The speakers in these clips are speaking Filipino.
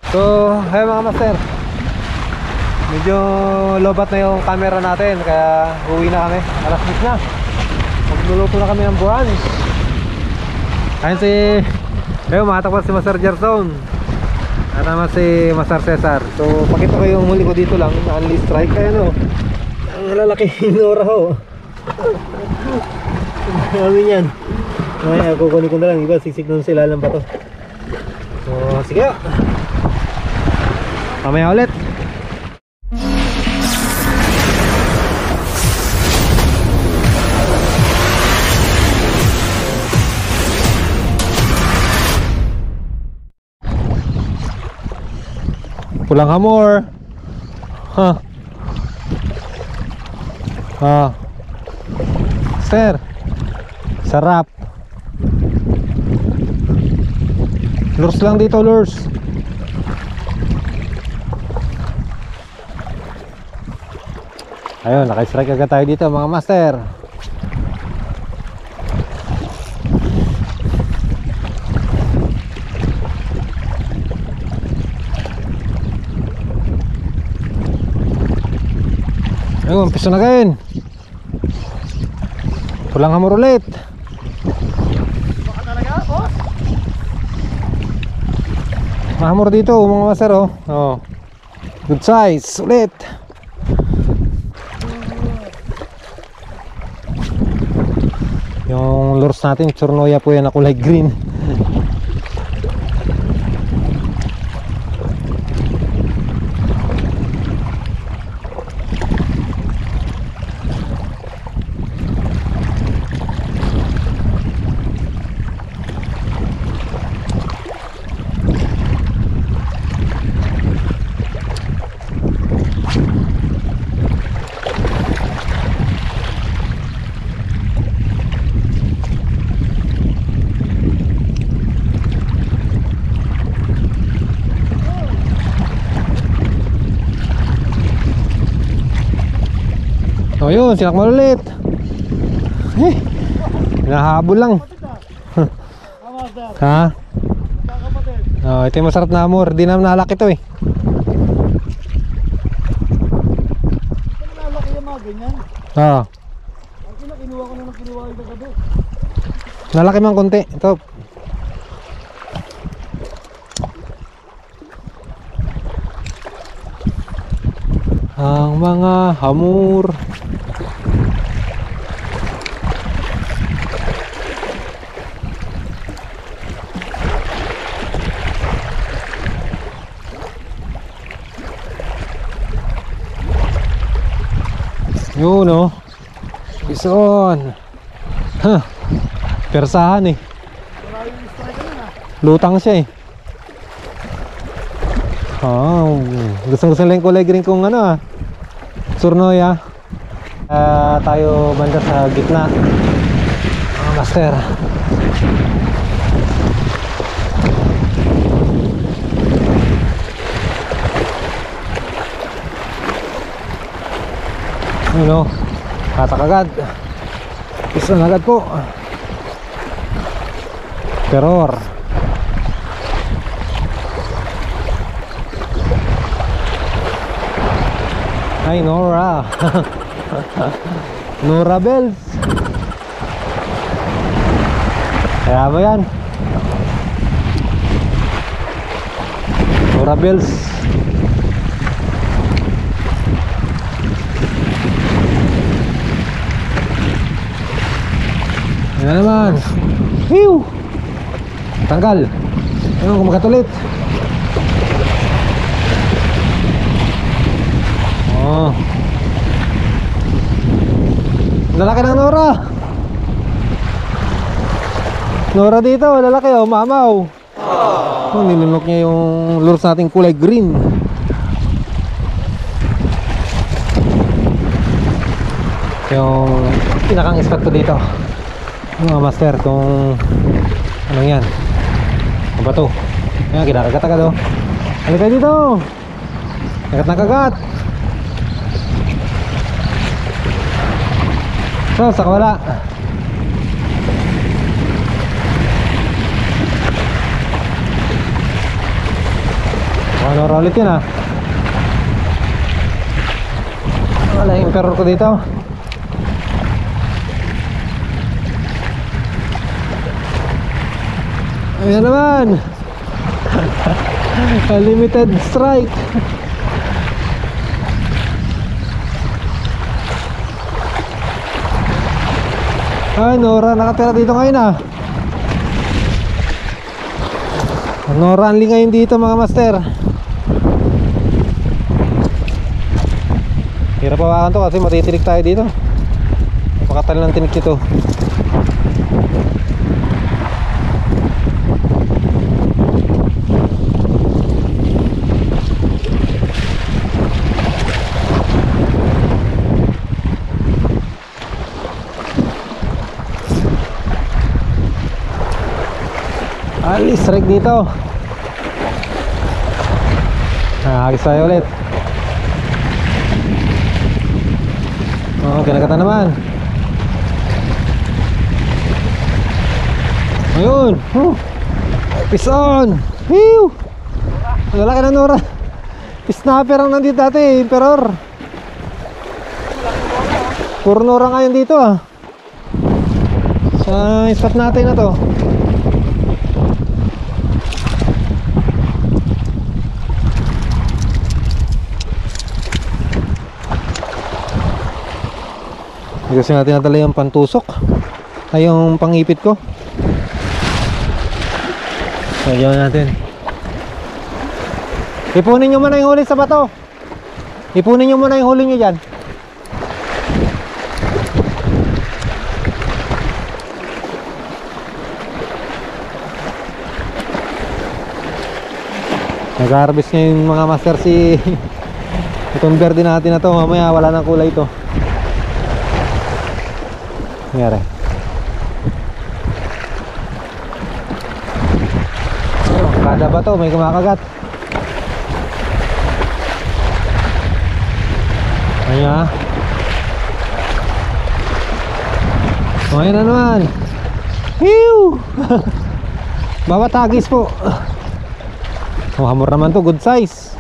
So, hey mga master, medyo lobat na yung camera natin, kaya uwi na kami. Alas 10 na. Magluluto na kami ng brunch. Ayun si matapat si Master Gerson at naman si Master Cesar. So, pakita ko yung huli ko dito lang, only strike. Kaya no, ang lalaki Nora ho. Amin yan. Ay, kukunin ko na lang, iba sisig nun sila ng bato. So, sige. Mamaya ulit. Pulang hamor. Ha. Ha. Sir. Sarap. Lures lang dito, lures. Ayun, naka-strike agad tayo dito mga master. Ayun, piso na kain. Pulang hamor ulit. Baka talaga, boss? Mahamor dito mga master, oh. Oh. Good size ulit. Yung lures natin, chornoya po yan na kulay green. O yun, sinakmal ulit. Nahabol lang. Ha? Oh, ito yung masarap na hamor. Di naman nalaki ito eh. Ito nalaki yung mga ganyan. Oo. Ang kinuha ko na ng kinuha yung tagado. Nalaki man konti. Ito. Ang mga hamor. Yun o, bison. Huh. Persahan eh. Lutang siya eh. Oh, gusto lang yung kulay green kung ano Chornoya. Tayo banda sa gitna mga master. Ano, katak agad. Isa na agad po. Terror. Ay, Nora. Nora bells. Kaya ba yan? Nora bells. Yan naman. Hiu! Tanggal. Ayun, kumagat ulit. Oh. Lalaki ng Nora. Nora dito, lalaki oh, mamaw. Oh, nilunok niya yung lures nating kulay green. Yung pinakang spot ko dito mga master, kung ano yan, ano ba to? Ayan, kinakagat agad oh. Halika dito, kagat na kagat. So, sa kawala. Ano ulit yun ah. Wala yung emperor ko dito. Ayan naman. Unlimited strike. Ah, Nora nakatira dito ngayon ah. Nora only ngayon dito mga master. Hirap hawakan to kasi matitirik tayo dito. Napakatal ng tinik ito. Alis, strike dito. Agis tayo ulit. Oh, kinagatan naman. Ayun. Peace on. Whew. Wala ka na Nora. Snapper ang nandito dati, Emperor. Puro Nora ngayon dito ah. Sa spot natin na to. Hindi kasi natin natala yung pantusok ay yung pangipit ko. So yun natin. Ipunin nyo muna yung huli sa bato. Ipunin nyo muna yung huli nyo dyan. Nag-harvest ngayon mga master si itong verde natin na to. Mamaya wala nang kulay ito. Nangyari. Kada bato may kumakagat. Ayan. Ayan na naman. Hiu! Bawat hagis po. Oh, hamor naman to, good size.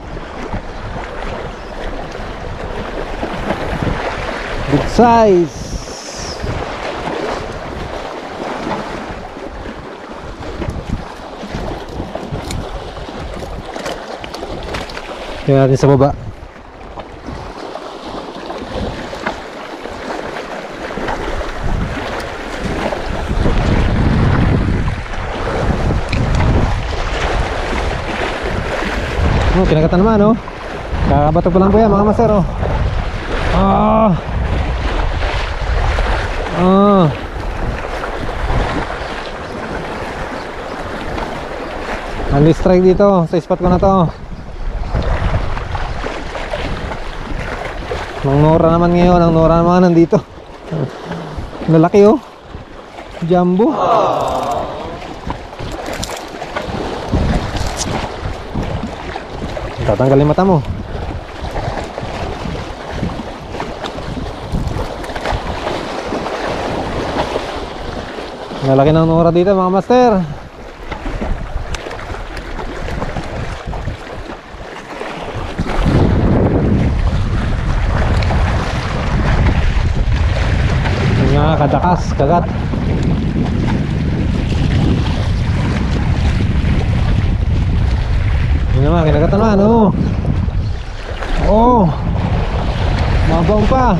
Good size. Tingnan natin sa baba. Oh, kinagatan naman oh. Kakabato pa lang po yan mga master oh. Ah. Ah. Only strike dito sa spot ko na to. Ang Nora naman ngayon, ang Nora naman nandito. Lalaki oh. Jumbo. Tatanggalin mata mo. Lalaki ng Nora dito mga master. Kadakas, kagat. Yun naman, kinagatan naman oh. Oh, mabaw pa.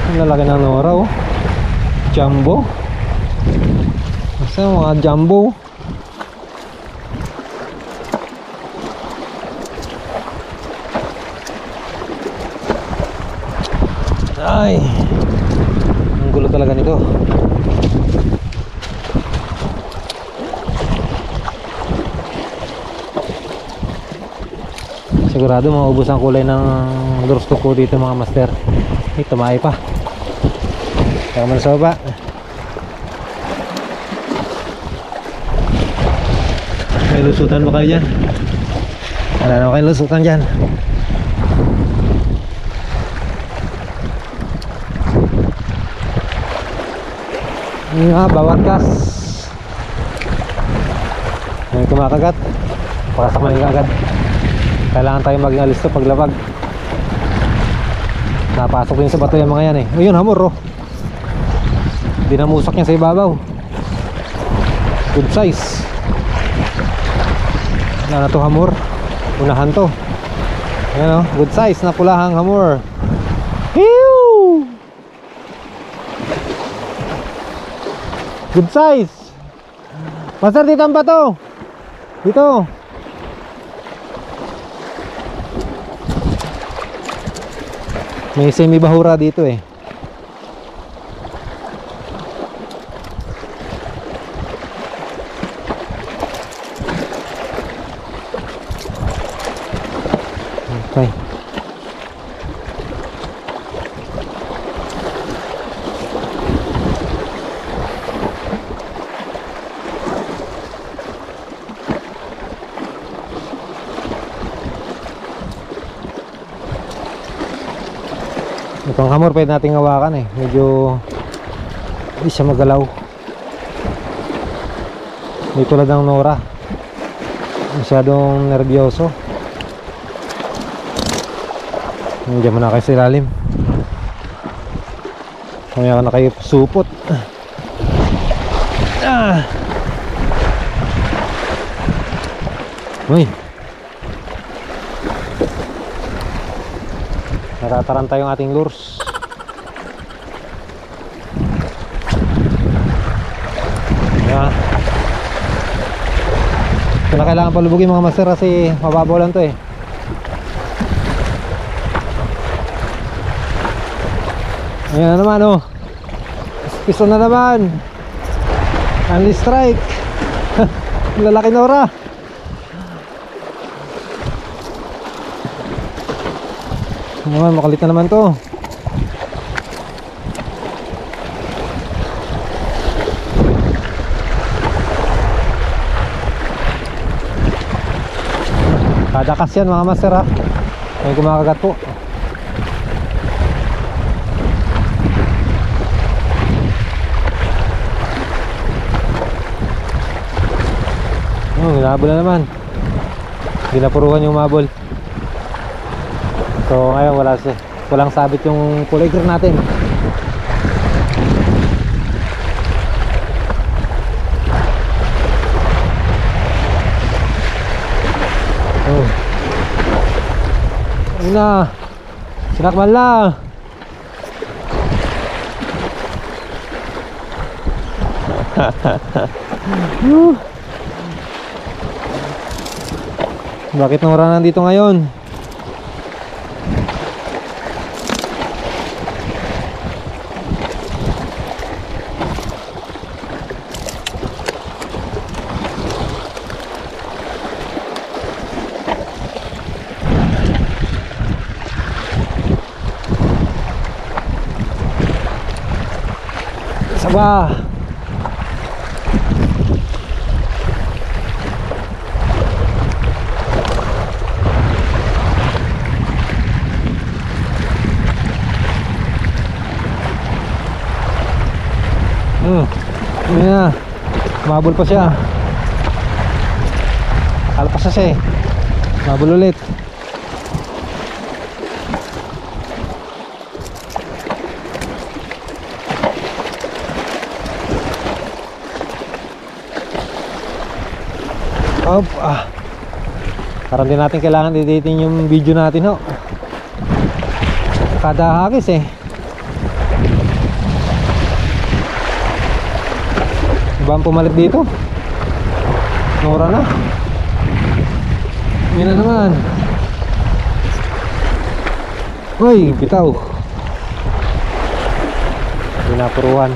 Ang lalaki ng Nora oh. Jumbo. Masa mga jumbo. Ay, ang gulo talaga nito. Sigurado maubos ang kulay ng lures ko dito mga master. Tumae pa. Kaya man sa baba. May lusutan ba kayo dyan? Wala na kayo lusutan dyan. Bawat gas. May kumakagat. Pakasakmanin ka agad. Kailangan tayo maging alisto paglabag. Napasok din sa bato yung mga yan eh. Ayun, hamor oh. Dinamusak niya sa ibabaw. Good size. Wala na to hamor. Unahan to. Ayan oh, good size na pulahang hamor. Hiu! Good size. Master, dito ang bato. Dito. May semi bahura dito eh. Okay. Itong hamor pwede nating hawakan eh. Medyo hindi siya magalaw. Hindi tulad ng Nora. Masyadong nervyoso. Nandiyan mo na kayo sa ilalim. Kaya ka na kayo supot. Uy, natataranta yung ating lures. Yan. Ito na kailangan palubugin mga master kasi mababaw lang to eh. Ayan na naman oh. Piso na naman. Only strike. Lalaki Nora. Naman, makalit na naman to. Kada kas yan mga master ha. May kumakagat po. Hinabol na naman. Ginapuruhan yung mabol. So ngayon walang sabit yung pull anchor natin. Oh. Ayun na. Sinakman lang. Bakit Nora nandito ngayon? Isa ba? Yun na. Mabul pa siya. Alpas na siya eh. Mabul ulit. Parang din natin kailangan editin yung video natin ho. Kada hagis eh. Iba ang pumalit dito. Nora na. Yun na naman. Uy, bitaw. Pinapuruan.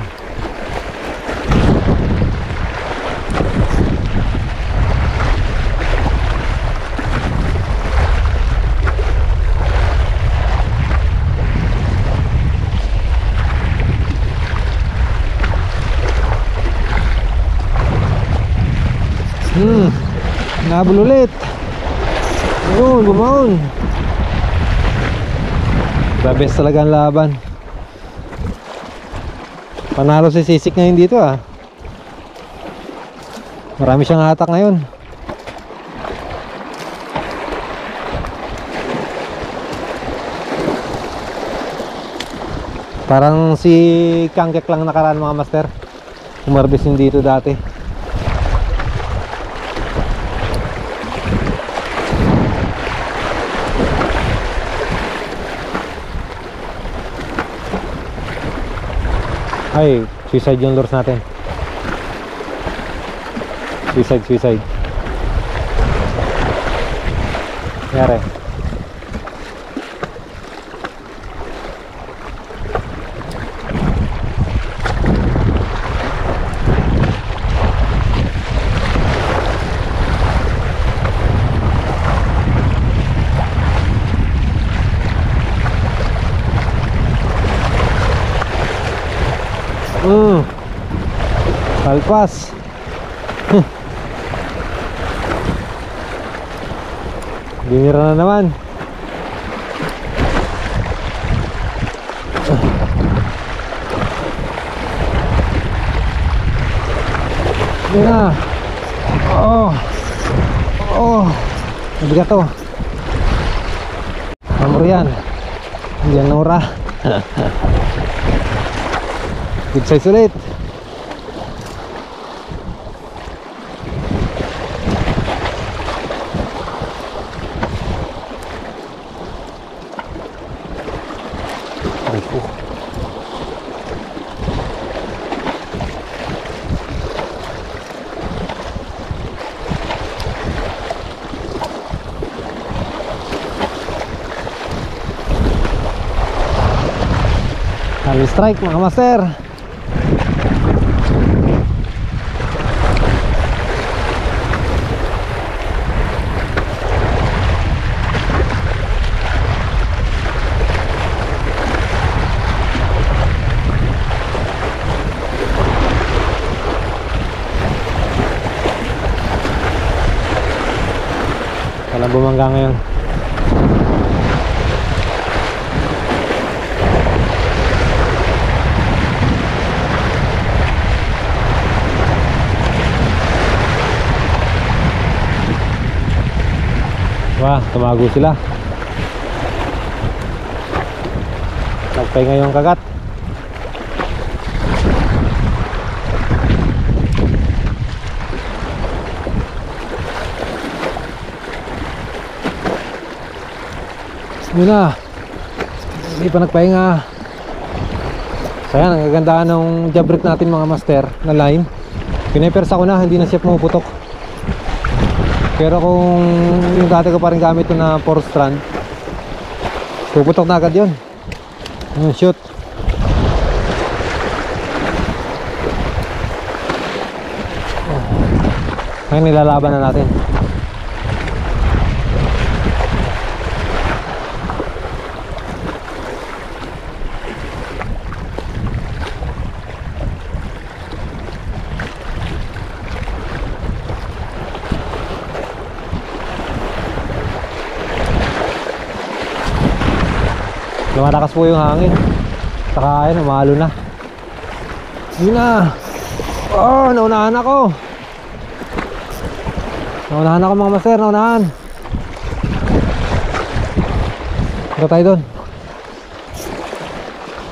Nabul ulit. Ayun, bumaon. The best talaga ang laban. Panalo si Sisik ngayon dito ah. Marami siyang hatak ngayon. Parang si Kangkek lang nakaraan mga master. Umarbis din dito dati. Ay, suicide yung lures natin. Suicide. Nangyari. Talpas. Binira na naman. Yan na. Mabigat to. Amor yan. Yan Nora. Good size ulit. Kali strike mga master. Walang bumangga ngayon. Wah, tumago sila. Nagpahinga yung kagat. Yun na. Hindi pa nagpahinga. Sayang, ang gagandaan ng jabrik natin mga master na line. Pinepersa ko na, hindi na siya pumuputok. Pero kung yung dati ko pa rin gamit ito na 4 strand, puputok na agad yun. Shoot. Ngayon nilalaban na natin. Lumalakas po yung hangin. Saka ayun, umalo na. Yun na. Naunahan ako. Naunahan ako mga master, naunahan. Ito tayo doon.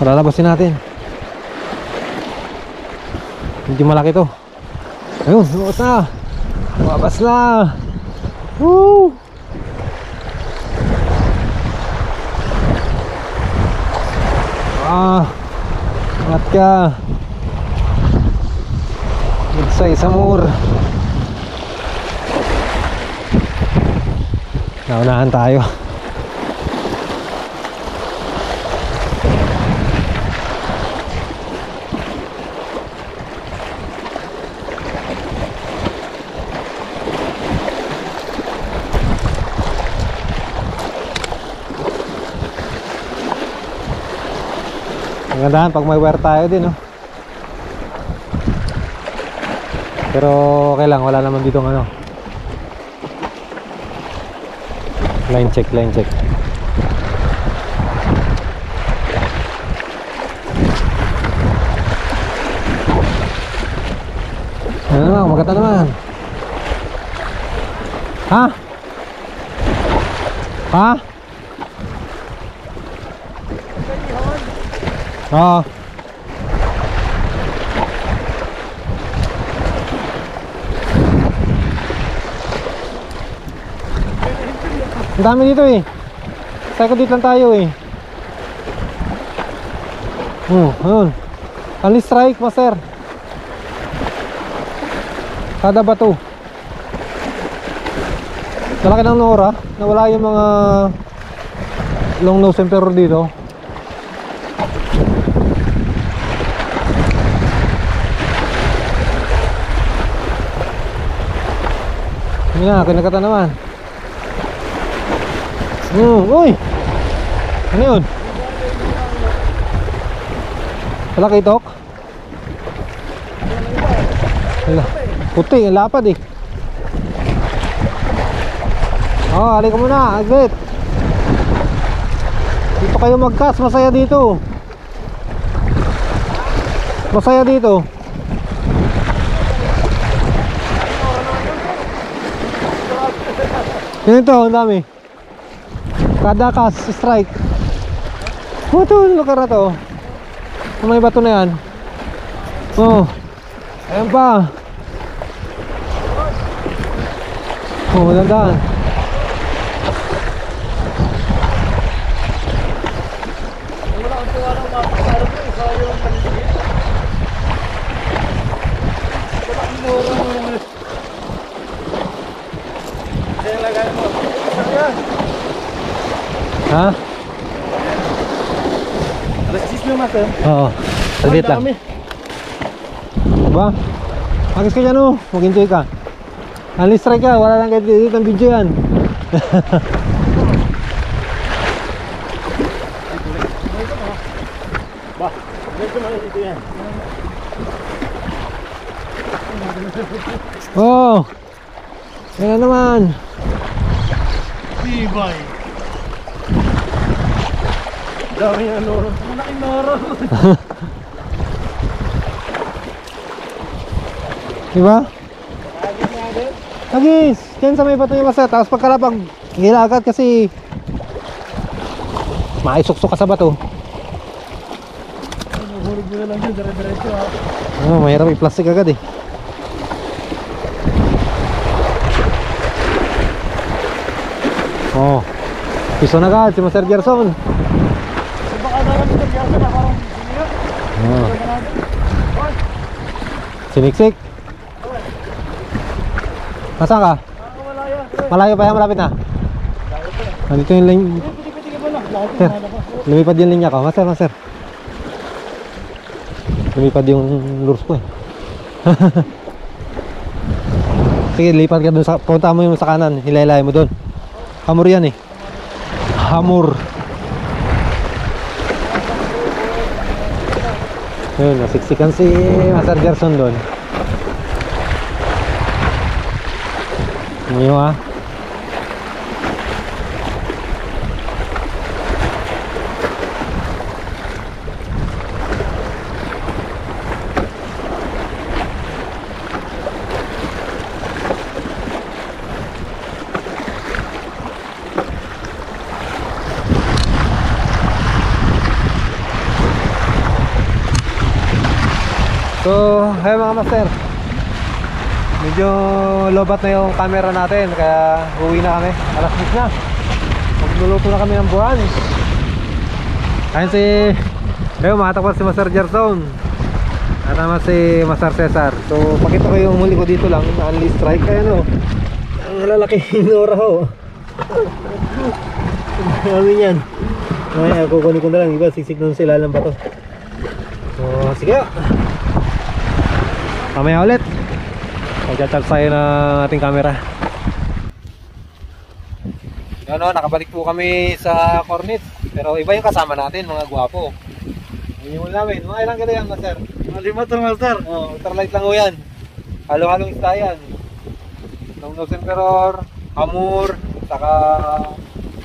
Lalabasin natin. Medyo malaki to. Ayun, lumabas na. Lumabas na. Woo! Ingat ka. Good size Amor. Naunahan tayo. Magandaan pag may wire tayo din, no? Pero okay lang, wala naman dito ng ano. Line check. Ano naman, maganda naman. Ha? Oo. Ang dami dito eh. Second date lang tayo eh. Ayun. Only strike, master. Kada bato. Malaki ng Nora. Nawala yung mga long nose emperor dito. Yun na, kinakata naman. Uy! Ano yun? Wala kitok? Wala. Puti, lapad eh. Halika muna, agit. Dito kayo mag-cast, masaya dito. Masaya dito. Ganito, ang dami. Kada cast, strike. Ito, lugar na to. May bato na yan. Ayan pa. Magandaan. Wala akong tuwa ng mga kasarap ko. Sabi lang paligid. Wala akong mura mo naman. Kaya lagay mo. Saan yan? Ha? Alas 10 mo, master. Oo. Saglit lang. Diba? Agis ka dyan oh. Mag-enjoy ka. Only strike ka. Wala lang kahit dito ng video yan. Ba, medyo malito yan. Oh. Yan na naman. Tibay. Dami yung loro. Malaking loro. Diba? Agis! Diyan sa may bato yung masa. Tapos pagkalapag gilagad kasi maisuksok ka sa bato. Hulog mo na lang yun. Dire-diretso ha. Mahirap i-plastic agad eh. Piso na agad si Master Gerson. Baka na lang ito. Kaya na parang siniyak. Siniksik. Nasaan ka? Malaya. Malayo pa yan, malapit na. Nandito yung line. Piti-piti mo lang. Lahat Sir, lumipad yung linya ko. Master, master. Lumipad yung lures ko eh. Sige, lipat ka dun sa, punta mo yung sa kanan. Hilaylay mo dun. Hamur yan eh. Hamur. Yun, nasiksikan si Master Gerson dun. Ngayon ha. So, hey mga master. Medyo lobat na yung camera natin kaya uwi na kami. Alas 10 na. Magluluto na kami ng buwan. Ayun si matakpan si Master Gerson. At naman si Master Cesar. So, pakita ko yung huli ko dito lang. Only strike. Ayan o. Ang lalaki Nora ho. Kami yan. Ay, kukunin ko na lang. Iba, siksik nun sila lang ba to. So, sige. Mamaya ulit magchat-chat tayo ng ating camera. Ano, nakabalik po kami sa Cornet. Pero iba yung kasama natin, mga gwapo. Yung namin, mga ilang kilo yan, master? 5 to, master. Ultralight lang ho yan. Halo-halong isda yan. Long nose emperor, hamur, saka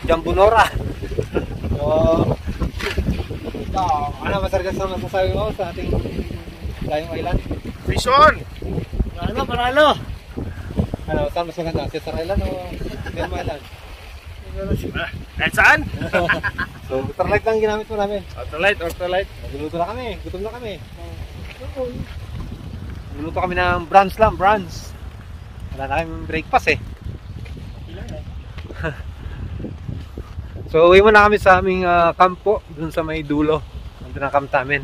jumbo Nora. So, ito, ano master Gerson masasabi mo sa ating Layong Island? Vision! Panalo! Ano, saan mas maganda? Cesar Island o Delma Island? Kahit saan? So, ultralight lang ginamit mo namin. Ultralight. Nagluluto na kami, gutom na kami. Nagluluto kami ng brunch lang, brunch. Wala na kami breakfast eh. So, uwi muna kami sa aming kampo, dun sa may dulo. Nandun ang camp namin.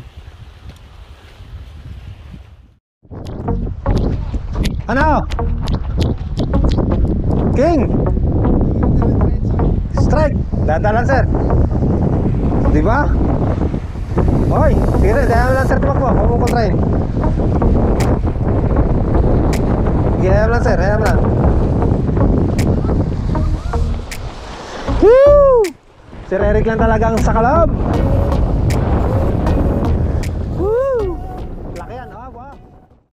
Ano? King! Strike! Dandalan sir! Diba? Hoy! Sige rin, dahil lang sir tumakbo. Huwag mong kontrahin. Sige, hayam lang sir, hayam lang. Woo! Sir Eric lang talagang sa kalab.